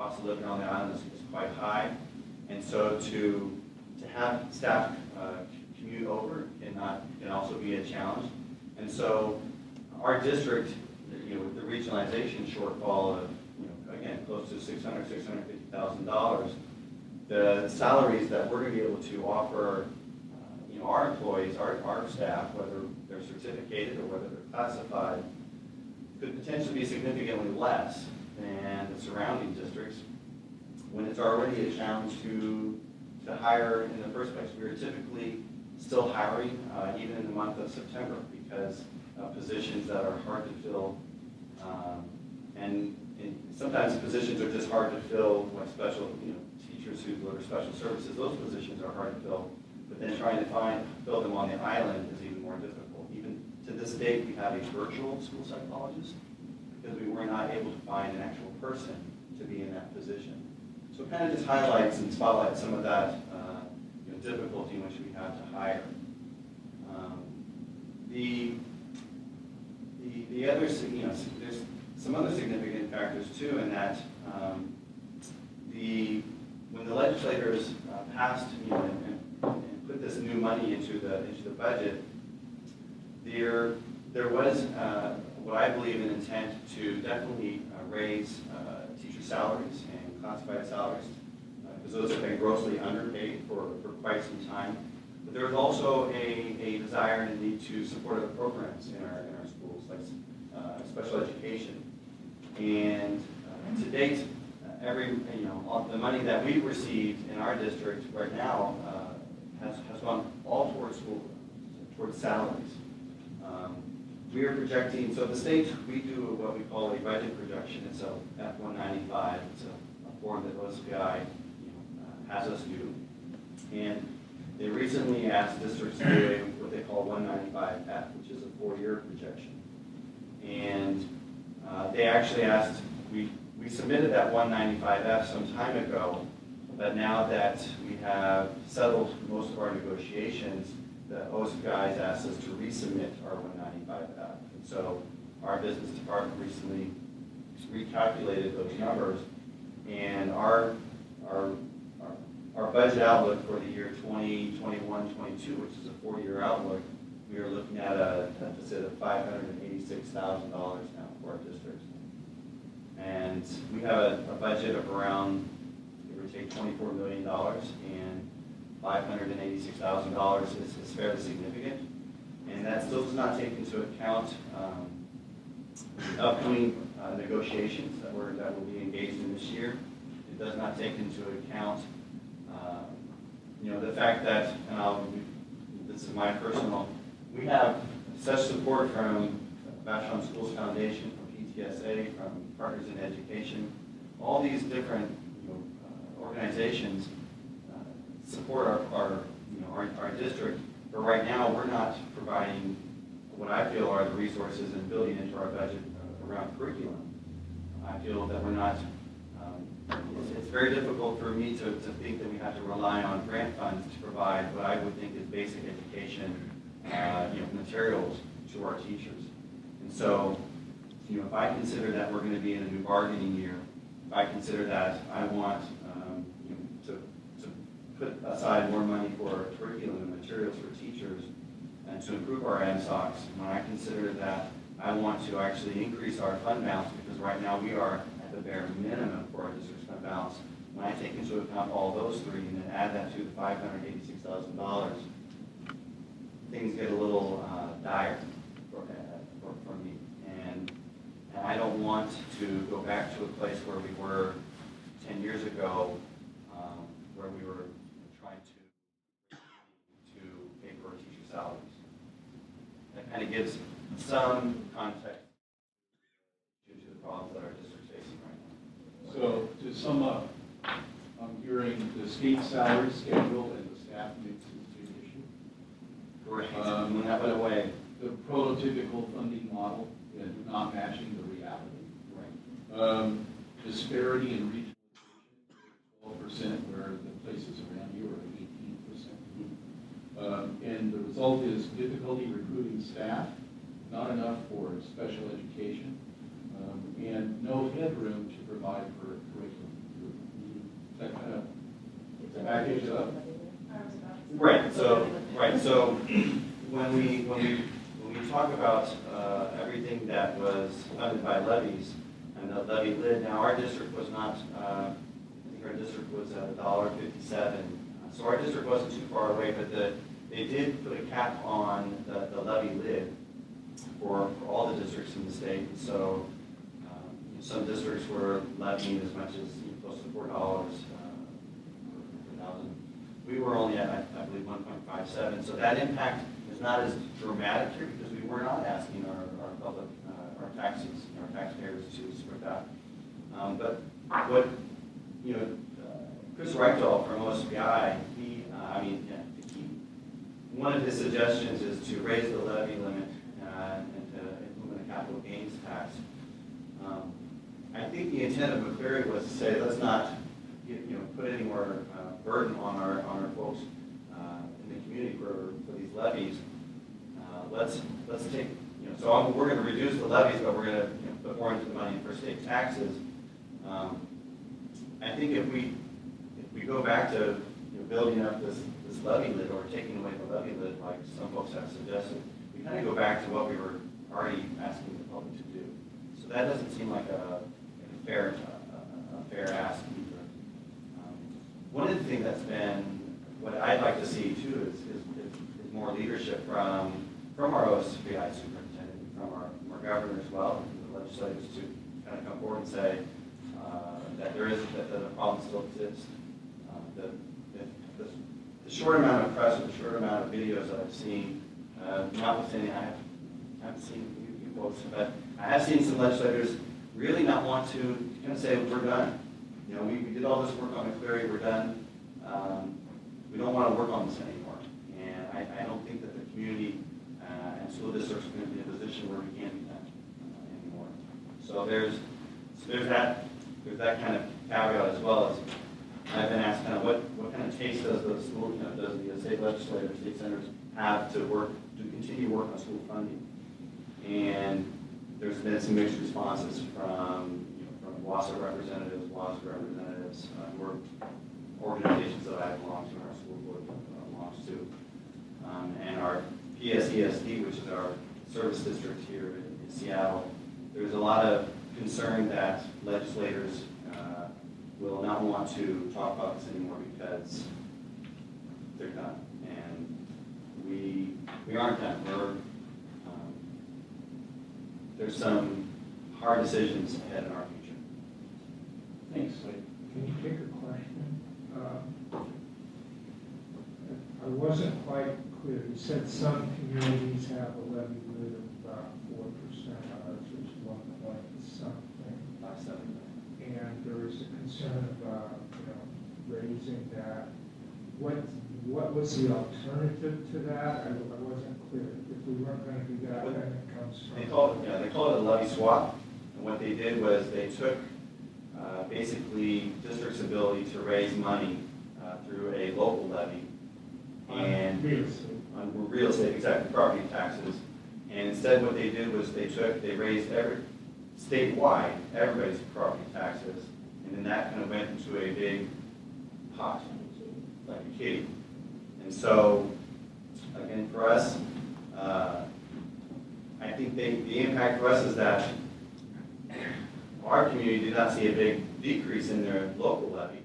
cost of living on the island is quite high. And so to have staff commute over can also be a challenge. And so our district, with the regionalization shortfall of, again, close to $650,000, the salaries that we're going to be able to offer, our employees, our staff, whether they're certificated or whether they're classified, could potentially be significantly less than the surrounding districts when it's already a challenge to hire in the first place. We are typically still hiring even in the month of September because of positions that are hard to fill, and sometimes positions are just hard to fill, like special, teachers who deliver special services. Those positions are hard to fill, but then trying to fill them on the island is even more difficult. Even to this date, we have a virtual school psychologist because we were not able to find an actual person to be in that position. So it kind of just highlights and spotlights some of that difficulty in which we have to hire. The other, there's some other significant factors too, in that when the legislators passed, and put this new money into the budget, there was what I believe an intent to definitely raise teacher salaries and classified salaries, because those have been grossly underpaid for quite some time. But there was also a desire and a need to support other programs in our schools, like special education. And to date, all the money that we've received in our district right now has gone all towards salaries. We are projecting, so the state, we do what we call a budget projection. It's a F-195. It's a form that OSPI has us do. And they recently asked districts to do what they call 195F, which is a 4-year projection. And they actually asked, we submitted that 195F some time ago, but now that we have settled most of our negotiations, the OSPI has asked us to resubmit our 195F. And so our business department recently recalculated those numbers, and our budget outlook for the year 2021-22, which is a 4-year outlook, we are looking at a deficit of $586,000 now for our district. And we have a budget of around, give or take, $24 million, and $586,000 is fairly significant. And that still does not take into account upcoming negotiations that we'll be engaged in this year. It does not take into account the fact that, this is my personal, we have such support from Vashon Schools Foundation, from PTSA, from Partners in Education. All these different organizations support our district, but right now we're not providing what I feel are the resources and building into our budget around curriculum. I feel that we're not, it's very difficult for me to think that we have to rely on grant funds to provide what I would think is basic education, materials to our teachers. And so, if I consider that we're going to be in a new bargaining year, if I consider that I want to put aside more money for curriculum and materials for teachers and to improve our MSOCs, when I consider that I want to actually increase our fund balance, because right now we are at the bare minimum for our district's fund balance, when I take into account all those three and then add that to the $586,000, things get a little dire for me. And I don't want to go back to a place where we were 10 years ago, where we were trying to pay for teacher salaries. That kind of gives some context to the problems that our district's facing right now. So to sum up, I'm hearing the state salary schedule and the staff mix is a big issue. Correct. That went away. The prototypical funding model and not matching the reality. Right. Disparity in regionalization, 12%, where the places around you are 18%. And the result is difficulty recruiting staff, not enough for special education, and no headroom to provide for curriculum. package up. Right, so when we talk about everything that was funded by levies and the levy lid, now our district was not, I think our district was at $1.57. So our district wasn't too far away, but they did put a cap on the levy lid for all the districts in the state. And so some districts were levying as much as close to $4 per thousand. We were only at, I believe, 1.57. So that impact is not as dramatic here because we were not asking our public, our taxpayers to support that. But what, Chris Reichdahl from OSBI, one of his suggestions is to raise the levy limit and to implement a capital gains tax. I think the intent of McCleary was to say, let's not put any more burden on our folks in the community for these levies. Let's take, so we're going to reduce the levies, but we're going to put more into the money for state taxes. I think if we go back to building up this levy lid or taking away the levy lid, like some folks have suggested, we kind of go back to what we were already asking the public to do. So that doesn't seem like a fair ask either. One of the things that's been, what I'd like to see too is more leadership from our OSBI superintendent, from our governor as well, and the legislators to kind of come forward and say that the problem still exists. The short amount of press or the short amount of videos that I've seen, notwithstanding I haven't seen you folks, but I have seen some legislators really not want to kind of say, we're done. We did all this work on McCleary, we're done. We don't want to work on this anymore. And I don't think that the community and school districts are going to be in a position where we can't do that anymore. So there's that kind of caveat as well as I've been asked kind of what kind of taste does the school, does the state legislators, state senators have to continue work on school funding? And there's been some mixed responses from Wallace representatives, who are organizations that I belong to, and our school board belongs to, and our PSESD, which is our service district here in Seattle. There's a lot of concern that legislators will not want to talk about this anymore because they're done, and we aren't done. There's some hard decisions ahead in our future. Thanks. Can you take a question? I wasn't quite clear. You said some communities have a levy lid of about 4%, ours is 1 point something. And there is a concern about raising that. What was the alternative to that? I wasn't clear. If we weren't going to do that, then it comes from. They called it a levy swap. And what they did was they took basically district's ability to raise money through a local levy and on real estate, exactly, property taxes. And instead what they did was they raised statewide everybody's property taxes, and then that kind of went into a big pot, like a kitty. And so, again, for us, I think the impact for us is that our community did not see a big decrease in their local levy.